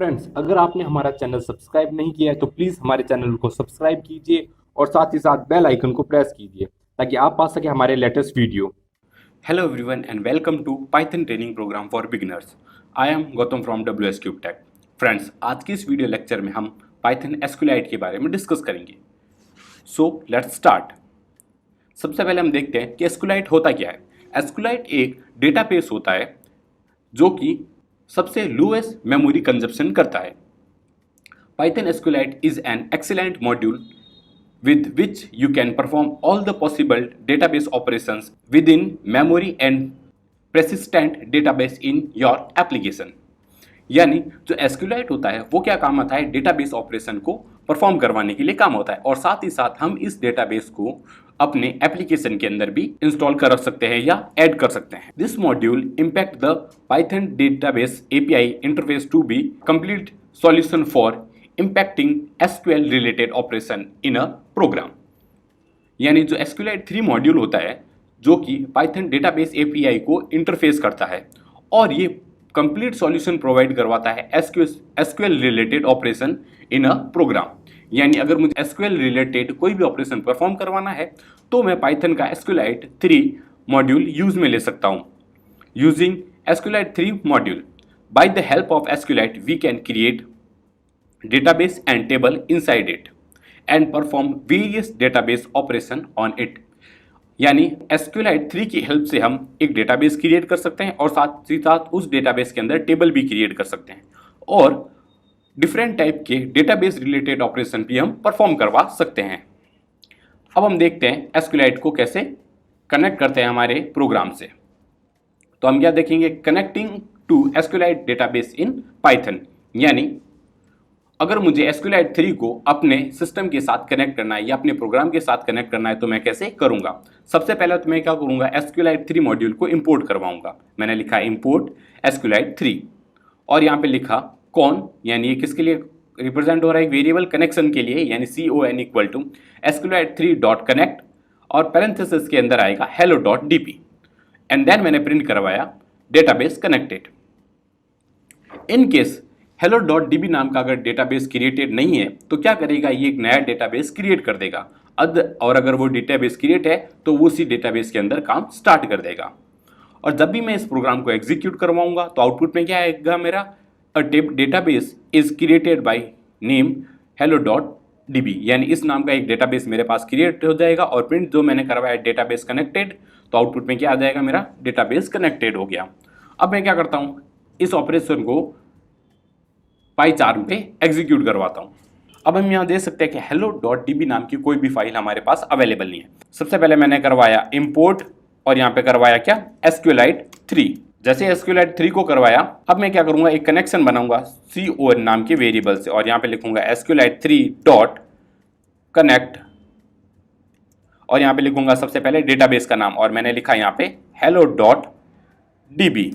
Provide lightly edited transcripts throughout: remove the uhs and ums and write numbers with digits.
Friends, अगर आपने हमारा चैनल सब्सक्राइब नहीं किया है तो प्लीज़ हमारे चैनल को सब्सक्राइब कीजिए और साथ ही साथ बेल आइकन को प्रेस कीजिए ताकि आप पा सके हमारे latest video. Hello everyone and welcome to Python training program for beginners. I am Gautam from WS Cube Tech. Friends, आज की इस वीडियो लेक्चर में हम Python SQLite के बारे में डिस्कस करेंगे। So let's start. सबसे पहले हम देखते हैं कि SQLite होता क्या है। SQLite एक डेटाबेस होता है जो कि सबसे लोएस्ट मेमोरी कंजप्शन करता है। Python SQLite is an excellent module with which you can perform all the possible database operations within memory and persistent database in your application। यानी जो SQLite होता है वो क्या काम आता है, डेटाबेस ऑपरेशन को परफॉर्म करवाने के लिए काम होता है और साथ ही साथ हम इस डेटाबेस को अपने एप्लीकेशन के अंदर भी इंस्टॉल कर सकते हैं या ऐड कर सकते हैं। This module impact the Python database API interface to be complete solution for impacting SQL related operation in a program। यानी जो SQLite 3 मॉड्यूल होता है जो कि Python डेटाबेस API को इंटरफेस करता है और ये कंप्लीट सॉल्यूशन प्रोवाइड करवाता है SQL related operation in a program. यानी अगर मुझे SQL रिलेटेड कोई भी ऑपरेशन परफॉर्म करवाना है तो मैं Python का SQLite 3 मॉड्यूल यूज में ले सकता हूँ। Using SQLite 3 module, by the help of SQLite we can create database and table inside it and perform various database operation on it। यानी SQLite 3 की हेल्प से हम एक डेटाबेस क्रिएट कर सकते हैं और साथ ही साथ उस डेटाबेस के अंदर टेबल भी क्रिएट कर सकते हैं और डिफरेंट टाइप के डेटाबेस रिलेटेड ऑपरेशन भी हम परफॉर्म करवा सकते हैं। अब हम देखते हैं SQLite को कैसे कनेक्ट करते हैं हमारे प्रोग्राम से। तो हम क्या देखेंगे, connecting to SQLite database in Python. यानी अगर मुझे SQLite 3 को अपने सिस्टम के साथ कनेक्ट करना है या अपने प्रोग्राम के साथ कनेक्ट करना है तो मैं कैसे करूंगा। सबसे पहले तो मैं क्या करूंगा, SQLite 3 मॉड्यूल को इंपोर्ट करवाऊंगा। मैंने लिखा इंपोर्ट SQLite 3 और यहाँ पे लिखा कौन, यानी ये किसके लिए रिप्रेजेंट हो रहा है, एक वेरिएबल कनेक्शन के लिए, यानी CON equal to SQLite 3 dot connect और पैरेंथेसिस के अंदर आएगा hello.db एंड देन मैंने प्रिंट करवाया database connected. In case hello.db नाम का अगर डेटाबेस क्रिएटेड नहीं है तो क्या करेगा, ये एक नया डेटाबेस क्रिएट कर देगा और अगर वो डेटाबेस क्रिएट है तो वो उसी डेटाबेस के अंदर काम स्टार्ट कर देगा। और जब भी मैं इस प्रोग्राम को एग्जीक्यूट करवाऊंगा तो आउटपुट में क्या आएगा मेरा, a database is created by name hello.db। यानी इस नाम का एक डेटाबेस मेरे पास क्रिएट हो जाएगा और प्रिंट जो मैंने करवाया डेटाबेस कनेक्टेड, तो आउटपुट में क्या आ जाएगा, मेरा डेटाबेस कनेक्टेड हो गया। अब मैं क्या करता हूँ, इस ऑपरेशन को पाइचार्म पे एग्जीक्यूट करवाता हूँ। अब हम यहाँ देख सकते हैं कि hello.db नाम की कोई भी फाइल हमारे पास अवेलेबल नहीं है। सबसे पहले मैंने करवाया इंपोर्ट और यहाँ पे करवाया क्या, SQLite 3। जैसे SQLite 3 को करवाया, अब मैं क्या करूँगा, एक कनेक्शन बनाऊंगा CON नाम के वेरिएबल से और यहाँ पे लिखूंगा SQLite 3 डॉट कनेक्ट और यहाँ पे लिखूंगा सबसे पहले डेटाबेस का नाम और मैंने लिखा यहाँ पे hello.db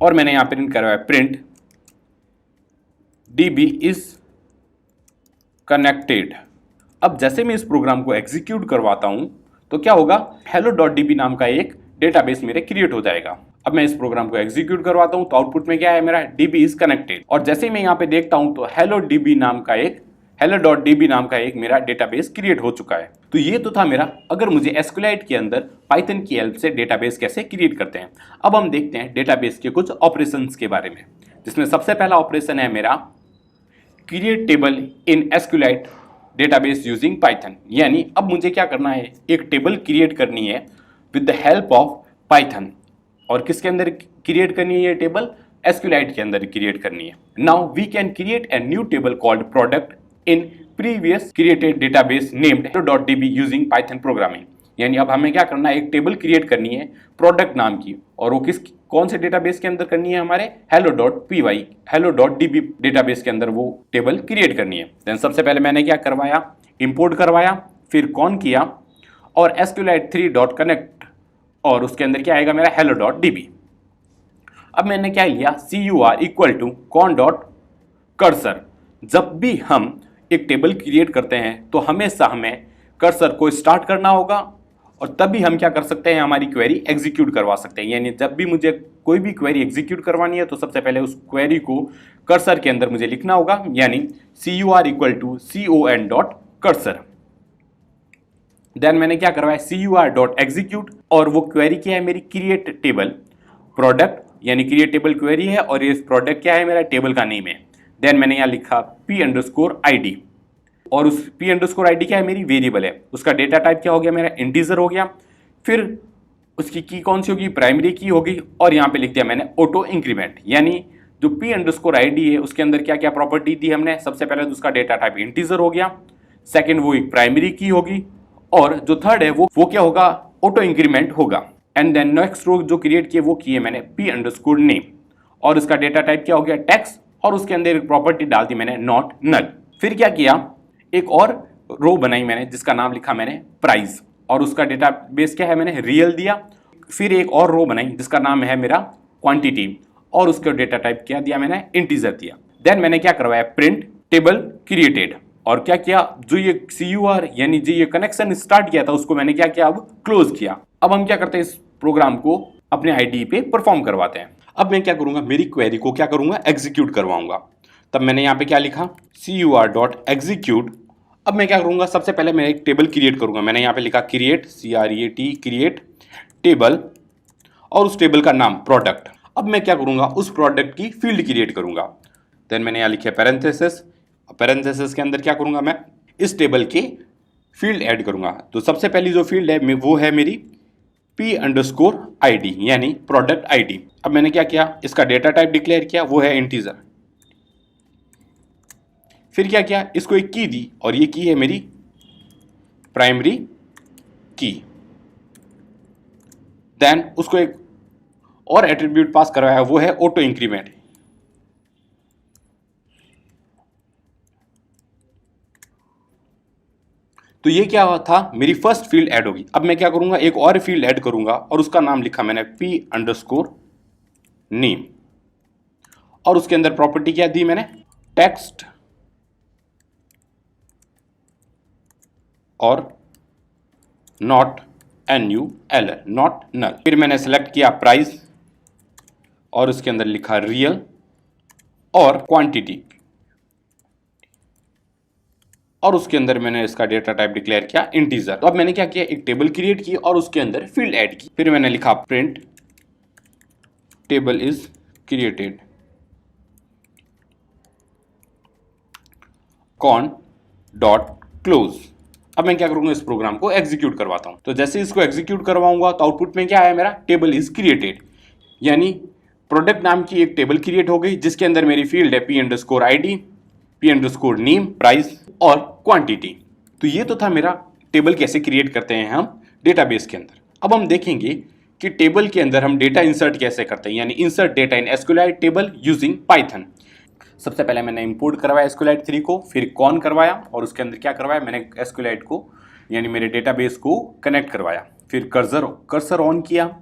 और मैंने यहाँ प्रिंट करवाया प्रिंट DB is connected। अब जैसे मैं इस प्रोग्राम को एग्जीक्यूट करवाता हूं तो क्या होगा, hello.db नाम का एक डेटाबेस मेरे क्रिएट हो जाएगा। अब मैं इस प्रोग्राम को एग्जीक्यूट करवाता हूं तो आउटपुट में क्या है मेरा, DB is connected। और जैसे मैं यहाँ पे देखता हूं तो hello.db नाम का एक मेरा डेटाबेस क्रिएट हो चुका है। तो ये तो था मेरा, अगर मुझे SQLite के अंदर पाइथन की हेल्प से डेटाबेस कैसे क्रिएट करते हैं। अब हम देखते हैं डेटाबेस के कुछ ऑपरेशंस के बारे में, जिसमें सबसे पहला ऑपरेशन है मेरा क्रिएट टेबल इन SQLite डेटाबेस यूजिंग पाइथन। यानी अब मुझे क्या करना है, एक टेबल क्रिएट करनी है with the help of Python. और किसके अंदर क्रिएट करनी है ये टेबल, SQLite के अंदर क्रिएट करनी है। Now we can create a new table called product in previous created database named hello.db using Python programming. यानी अब हमें क्या करना है, एक टेबल क्रिएट करनी है प्रोडक्ट नाम की और वो कौन से डेटाबेस के अंदर करनी है, हमारे hello.db डेटाबेस के अंदर वो टेबल क्रिएट करनी है। देन सबसे पहले मैंने क्या करवाया, इंपोर्ट करवाया, फिर कॉन किया और SQLite 3 डॉट कनेक्ट और उसके अंदर क्या आएगा मेरा hello.db। अब मैंने क्या लिया, CUR equal to con dot cursor. जब भी हम एक टेबल क्रिएट करते हैं तो हमेशा हमें कर्सर को स्टार्ट करना होगा और तभी हम क्या कर सकते हैं, हमारी क्वेरी एग्जीक्यूट करवा सकते हैं। यानी जब भी मुझे कोई भी क्वेरी एग्जीक्यूट करवानी है तो सबसे पहले उस क्वेरी को कर्सर के अंदर मुझे लिखना होगा, यानी CUR equal to CON dot cursor. Then मैंने क्या करवाया, CUR डॉट एग्जीक्यूट, और वो क्वेरी क्या है मेरी, क्रिएट टेबल प्रोडक्ट, यानी क्रिएट टेबल क्वेरी है और ये प्रोडक्ट क्या है मेरा, टेबल का नेम है। देन मैंने यहाँ लिखा P_ID, और उस P_ID क्या है, मेरी वेरिएबल है, उसका डेटा टाइप क्या हो गया मेरा, इंटीजर हो गया। फिर उसकी की कौन सी होगी, प्राइमरी की होगी, और यहाँ पे लिख दिया मैंने ऑटो इंक्रीमेंट। यानी जो P_ID है उसके अंदर क्या क्या प्रॉपर्टी दी हमने, सबसे पहले तो उसका डेटा टाइप इंटीजर हो गया, सेकंड वो एक प्राइमरी की होगी, और जो थर्ड है वो क्या होगा, ऑटो इंक्रीमेंट होगा। एंड देन नेक्स्ट रो जो क्रिएट किए वो किए मैंने P_name, और उसका डेटा टाइप क्या हो गया, टेक्स्ट, और उसके अंदर एक प्रॉपर्टी डाल दी मैंने नॉट नल। फिर क्या किया, एक और रो बनाई मैंने जिसका नाम लिखा मैंने प्राइस, और उसका डेटा बेस क्या है, मैंने रियल दिया। फिर एक और रो बनाई जिसका नाम है मेरा क्वांटिटी, और उसका डेटा टाइप क्या दिया मैंने, इंटीजर दिया। देन मैंने क्या करवाया, प्रिंट टेबल क्रिएटेड, और क्या किया, जो ये CUR यानी जो ये कनेक्शन स्टार्ट किया था उसको मैंने क्या किया, अब क्लोज किया। अब हम क्या करते हैं, इस प्रोग्राम को अपने IDE पे परफॉर्म करवाते हैं। अब मैं क्या करूंगा, मेरी क्वेरी को क्या करूंगा, एग्जीक्यूट करवाऊंगा। तब मैंने यहाँ पे क्या लिखा, CUR डॉट एग्जीक्यूट। अब मैं क्या करूंगा, सबसे पहले मैं एक टेबल क्रिएट करूंगा। मैंने यहाँ पे लिखा क्रिएट CREAT क्रिएट टेबल, और उस टेबल का नाम प्रोडक्ट। अब मैं क्या करूंगा, उस प्रोडक्ट की फील्ड क्रिएट करूंगा। देन मैंने यहाँ लिखा पैरेंथेसिस के अंदर क्या करूंगा, मैं इस टेबल के फील्ड ऐड करूंगा। तो सबसे पहली जो फील्ड है वो है मेरी P_ID, यानी प्रोडक्ट ID। अब मैंने क्या किया, इसका डेटा टाइप डिक्लेयर किया, वो है इंटीजर। फिर क्या किया, इसको एक की दी, और ये की है मेरी प्राइमरी की। देन उसको एक और एट्रीब्यूट पास करवाया, वो है ऑटो इंक्रीमेंट। तो ये क्या था, मेरी फर्स्ट फील्ड ऐड होगी। अब मैं क्या करूंगा, एक और फील्ड ऐड करूंगा, और उसका नाम लिखा मैंने P_name, और उसके अंदर प्रॉपर्टी क्या दी मैंने, टेक्स्ट और नॉट NUL, नॉट नल। फिर मैंने सेलेक्ट किया प्राइस, और उसके अंदर लिखा रियल और क्वांटिटी, और उसके अंदर मैंने इसका डेटा टाइप डिक्लेयर किया इंटीजर। तो अब मैंने क्या किया, एक टेबल क्रिएट की और उसके अंदर फील्ड ऐड की। फिर मैंने लिखा print table is created cone dot close. अब मैं क्या करूंगा, इस प्रोग्राम को एग्जीक्यूट करवाता हूं। तो जैसे इसको एग्जीक्यूट करवाऊंगा तो आउटपुट में क्या आया मेरा, टेबल इज क्रिएटेड, यानी प्रोडक्ट नाम की एक टेबल क्रिएट हो गई जिसके अंदर मेरी फील्ड है P_ID, P_name, प्राइस और क्वांटिटी। तो ये तो था मेरा टेबल कैसे क्रिएट करते हैं हम डेटाबेस के अंदर। अब हम देखेंगे कि टेबल के अंदर हम डेटा इंसर्ट कैसे करते हैं, यानी इंसर्ट डेटा इन SQLite टेबल यूजिंग पाइथन। सबसे पहले मैंने इंपोर्ट करवाया SQLite 3 को, फिर कॉन करवाया, और उसके अंदर क्या करवाया मैंने, SQLite को यानी मेरे डेटाबेस को कनेक्ट करवाया। फिर कर्सर ऑन किया,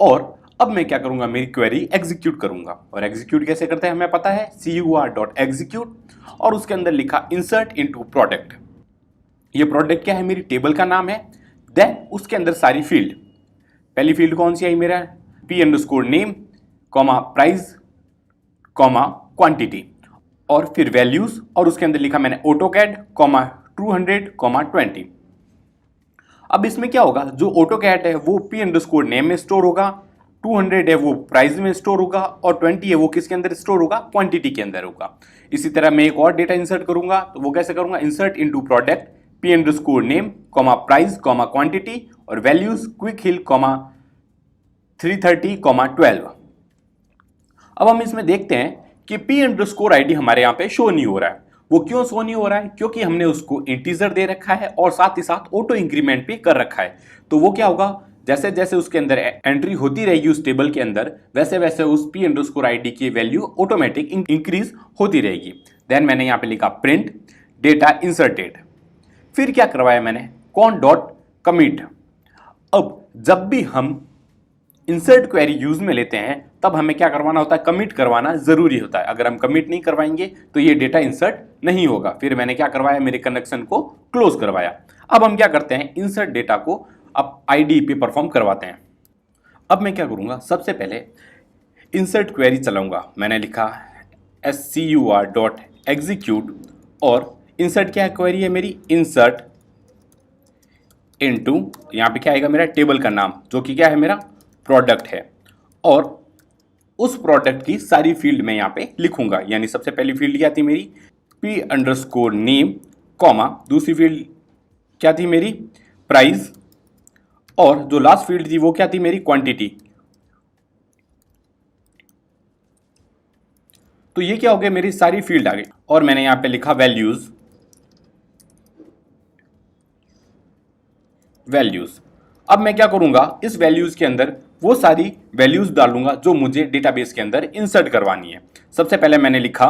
और अब मैं क्या करूंगा, मेरी क्वेरी एग्जीक्यूट करूंगा। और एग्जीक्यूट कैसे करते हैं हमें पता है, CUR डॉट एग्जीक्यूट, और उसके अंदर लिखा इंसर्ट इनटू प्रोडक्ट। ये प्रोडक्ट क्या है, मेरी टेबल का नाम है। देन उसके अंदर सारी फील्ड, पहली फील्ड कौन सी आई मेरा, P_name, प्राइस, क्वांटिटी, और फिर वैल्यूज, और उसके अंदर लिखा मैंने AutoCAD, 200, 20। अब इसमें क्या होगा, जो AutoCAD है वो P_name में स्टोर होगा, 200 है वो प्राइस में स्टोर होगा, और 20 है वो किसके अंदर स्टोर होगा, क्वांटिटी के अंदर होगा। इसी तरह मैं एक और डेटा इंसर्ट करूंगा, तो वो कैसे करूंगा, insert into product P_name, price, quantity, और वैल्यूज क्विक हिल, 330, 12। अब हम इसमें देखते हैं कि P_ID हमारे यहाँ पे शो नहीं हो रहा है। वो क्यों शो नहीं हो रहा है, क्योंकि हमने उसको इंटीजर दे रखा है और साथ ही साथ ऑटो इंक्रीमेंट भी कर रखा है। तो वो क्या होगा, जैसे जैसे उसके अंदर एंट्री होती रहेगी उस टेबल के अंदर, वैसे वैसे उस P_ID की वैल्यू ऑटोमेटिक इंक्रीज होती रहेगी। देन मैंने यहाँ पे लिखा प्रिंट डेटा इंसर्टेड। फिर क्या करवाया मैंने, कॉन डॉट कमिट। अब जब भी हम इंसर्ट क्वेरी यूज में लेते हैं तब हमें क्या करवाना होता है, कमिट करवाना जरूरी होता है। अगर हम कमिट नहीं करवाएंगे तो ये डेटा इंसर्ट नहीं होगा। फिर मैंने क्या करवाया, मेरे कनेक्शन को क्लोज करवाया। अब हम क्या करते हैं, इंसर्ट डेटा को अब आईडी पे परफॉर्म करवाते हैं। अब मैं क्या करूँगा, सबसे पहले इंसर्ट क्वेरी चलाऊँगा। मैंने लिखा scur.execute और इंसर्ट क्या क्वेरी है मेरी, इंसर्ट इनटू, यहाँ पे क्या आएगा मेरा टेबल का नाम जो कि क्या है मेरा प्रोडक्ट है, और उस प्रोडक्ट की सारी फील्ड मैं यहाँ पे लिखूंगा। यानी सबसे पहली फील्ड क्या थी मेरी p_name, कॉमा, दूसरी फील्ड क्या थी मेरी प्राइस, और जो लास्ट फील्ड थी वो क्या थी मेरी क्वांटिटी। तो ये क्या हो गया, मेरी सारी फील्ड आ गई। और मैंने यहाँ पे लिखा वैल्यूज। अब मैं क्या करूंगा, इस वैल्यूज के अंदर वो सारी वैल्यूज डालूंगा जो मुझे डेटाबेस के अंदर इंसर्ट करवानी है। सबसे पहले मैंने लिखा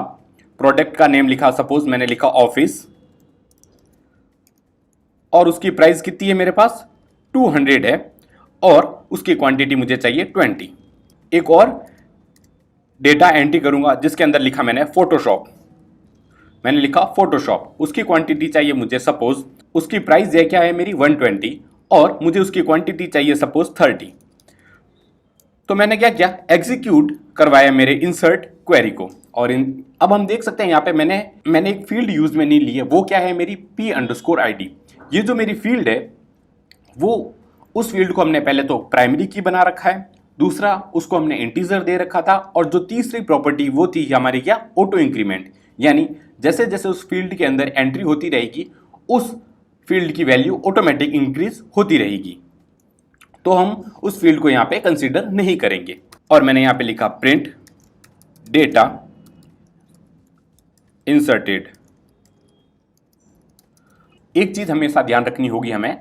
प्रोडक्ट का नेम लिखा, सपोज मैंने लिखा ऑफिस, और उसकी प्राइस कितनी है मेरे पास 200 है, और उसकी क्वांटिटी मुझे चाहिए 20। एक और डेटा एंट्री करूंगा जिसके अंदर लिखा मैंने फोटोशॉप, मैंने लिखा फोटोशॉप, उसकी क्वांटिटी चाहिए मुझे सपोज, उसकी प्राइस है क्या है मेरी 120, और मुझे उसकी क्वांटिटी चाहिए सपोज 30। तो मैंने क्या किया, एग्जीक्यूट करवाया मेरे इंसर्ट क्वेरी को। और अब हम देख सकते हैं यहाँ पे मैंने एक फील्ड यूज में नहीं ली है, वो क्या है मेरी p_id। ये जो मेरी फील्ड है वो उस फील्ड को हमने पहले तो प्राइमरी की बना रखा है, दूसरा उसको हमने इंटीजर दे रखा था, और जो तीसरी प्रॉपर्टी वो थी हमारी क्या ऑटो इंक्रीमेंट। यानी जैसे जैसे उस फील्ड के अंदर एंट्री होती रहेगी उस फील्ड की वैल्यू ऑटोमेटिक इंक्रीज होती रहेगी। तो हम उस फील्ड को यहाँ पे कंसीडर नहीं करेंगे। और मैंने यहाँ पे लिखा प्रिंट डेटा इंसर्टेड। एक चीज हमेशा ध्यान रखनी होगी हमें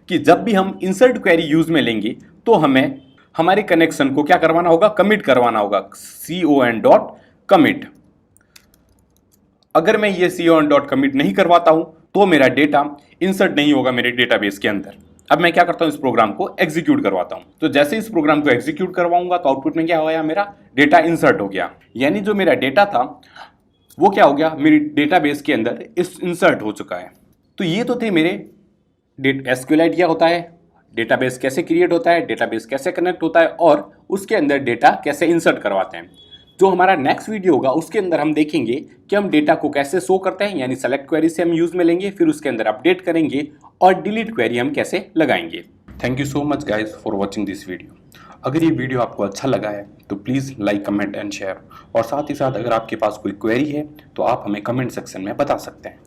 कि जब भी हम इंसर्ट क्वेरी यूज में लेंगे तो हमें हमारे कनेक्शन को क्या करवाना होगा, कमिट करवाना होगा, con.commit। अगर मैं ये con.commit नहीं करवाता हूं तो मेरा डेटा इंसर्ट नहीं होगा मेरे डेटाबेस के अंदर। अब मैं क्या करता हूं, इस प्रोग्राम को एग्जीक्यूट करवाता हूं। तो जैसे इस प्रोग्राम को एग्जीक्यूट करवाऊंगा तो आउटपुट में क्या हो गया, मेरा डेटा इंसर्ट हो गया। यानी जो मेरा डेटा था वो क्या हो गया, मेरी डेटाबेस के अंदर इंसर्ट हो चुका है। तो ये तो थे मेरे एसक्यूएलआईटी क्या होता है, डेटाबेस कैसे क्रिएट होता है, डेटाबेस कैसे कनेक्ट होता है, और उसके अंदर डेटा कैसे इंसर्ट करवाते हैं। जो हमारा नेक्स्ट वीडियो होगा उसके अंदर हम देखेंगे कि हम डेटा को कैसे शो करते हैं, यानी सेलेक्ट क्वेरी से हम यूज में लेंगे, फिर उसके अंदर अपडेट करेंगे, और डिलीट क्वेरी हम कैसे लगाएंगे। Thank you so much guys for watching this video. अगर ये वीडियो आपको अच्छा लगा है तो please like, comment and share, और साथ ही साथ अगर आपके पास कोई क्वेरी है तो आप हमें कमेंट सेक्शन में बता सकते हैं।